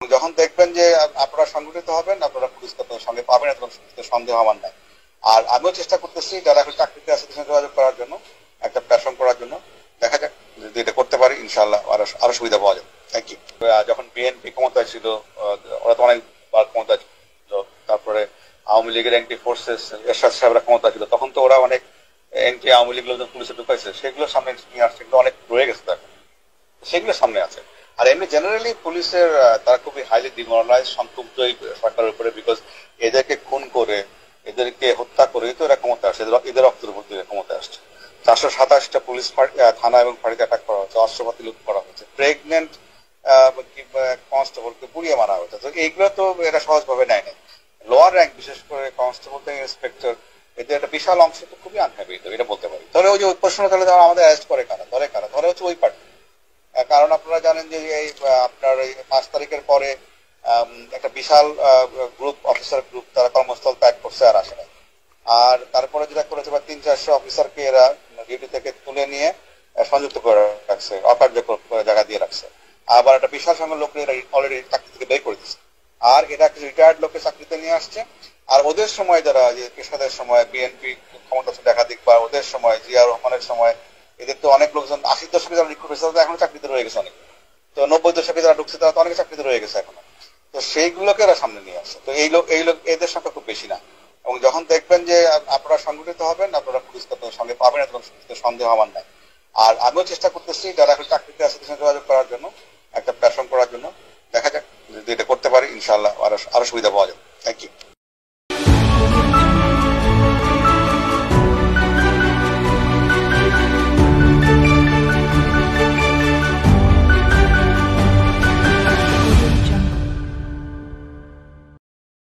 যখন দেখবেন যে আপনারা সংগঠিত হবেন, আপনারা পুলিশকে আপনাদের সঙ্গে পাবেন, এত সন্দেহ আমার নাই। আর আমিও চেষ্টা করতেছি যারা এখন চাকরিতে আছে তাদের সঙ্গে যোগাযোগ করার জন্য, একটা প্ল্যাটফর্ম করার জন্য। দেখা যাক যদি এটা করতে পারি, ইনশাল্লাহ আরো সুবিধা পাওয়া যাবে। Thank you. যখন বিএনপি ক্ষমতায় ছিল, ওরা তো অনেকবার ক্ষমতায় ছিল, তারপরে আওয়ামী লীগের এন্টি ফোর্সেস এরশাদ সাহেবরা ক্ষমতা ছিল, তখন তো ওরা অনেক এন্টি আওয়ামী লীগ লোকজন পুলিশে ঢুকাইছে, সেগুলো সামনে নিয়ে আসছে, সেগুলো অনেক রয়ে গেছে, এখন সেগুলো সামনে আছে। আর এমনি জেনারেলি পুলিশের তারা খুবই হাইলি ডিমোরালাইজ, সন্তুষ্ট এই সরকারের উপরে, বিকজ এদেরকে খুন করে, এদেরকে হত্যা করে তো এরা ক্ষমতা আসছে, এদের রক্তের উপর দিয়ে ক্ষমতা আসছে। 427টা পুলিশ থানা এবং ফাঁড়িতে অ্যাটাক করা হচ্ছে, অস্ত্রপাতি লুট করা হচ্ছে, প্রেগনেন্ট কনস্টেবলকে পুড়িয়ে মারা হচ্ছে। তো এইগুলো তো এরা সহজভাবে নেয় না। লোয়ার র্যাঙ্ক, বিশেষ করে কনস্টেবল থেকে ইন্সপেক্টর, এদের একটা বিশাল অংশ তো খুবই আনহ্যাপি, এটা বলতে পারি। ধরে ওই যে ওই প্রশ্ন, তাহলে আমাদের অ্যারেস্ট করে কারা, ধরে হচ্ছে ওই পার্টি। কারণ আপনারা জানেন যে এই আপনার এই 5 তারিখের পরে একটা বিশাল গ্রুপ, অফিসার গ্রুপ, তারা কর্মস্থল ত্যাগ করছে আর আসে না। আর তারপরে যেটা করেছে, 300-400 অফিসারকে এরা ডিউটি থেকে তুলে নিয়ে সংযুক্ত করে রাখছে, অকার্যকর জায়গা দিয়ে রাখছে। আবার একটা বিশাল সংখ্যক লোক এরা অলরেডি চাকরি থেকে বের করে দিচ্ছে। আর এরা কিছু রিটায়ার্ড লোককে চাকরিতে নিয়ে আসছে। আর ওদের সময় যারা এরশাদের সময় বিএনপি ক্ষমতা ছিল একাধিক, বা ওদের সময় জিয়া রহমানের সময়, এদের তো অনেক লোকজন 80 দশকে যারা রিক্রুট হয়েছে তারা এখনো চাকরিতে রয়ে গেছে অনেক। তো 90 দশকে যারা ঢুকছে তারা তো অনেকে চাকরিতে রয়ে গেছে এখনো। তো সেইগুলোকে এরা সামনে নিয়ে আসছে। তো এই লোক এদের সংখ্যা খুব বেশি না। এবং যখন দেখবেন যে আপনারা সংগঠিত হবেন, আপনারা পুলিশকে আপনাদের সঙ্গে পাবেন, এত সন্দেহ আমার নাই। আর আমিও চেষ্টা করতেছি যারা এখন চাকরিতে আছে তাদের সঙ্গে যোগাযোগ করার জন্য, একটা প্ল্যাটফর্ম করার জন্য। দেখা যাক যদি এটা করতে পারি, ইনশাল্লাহ আরো সুবিধা পাওয়া যাবে। Thank you.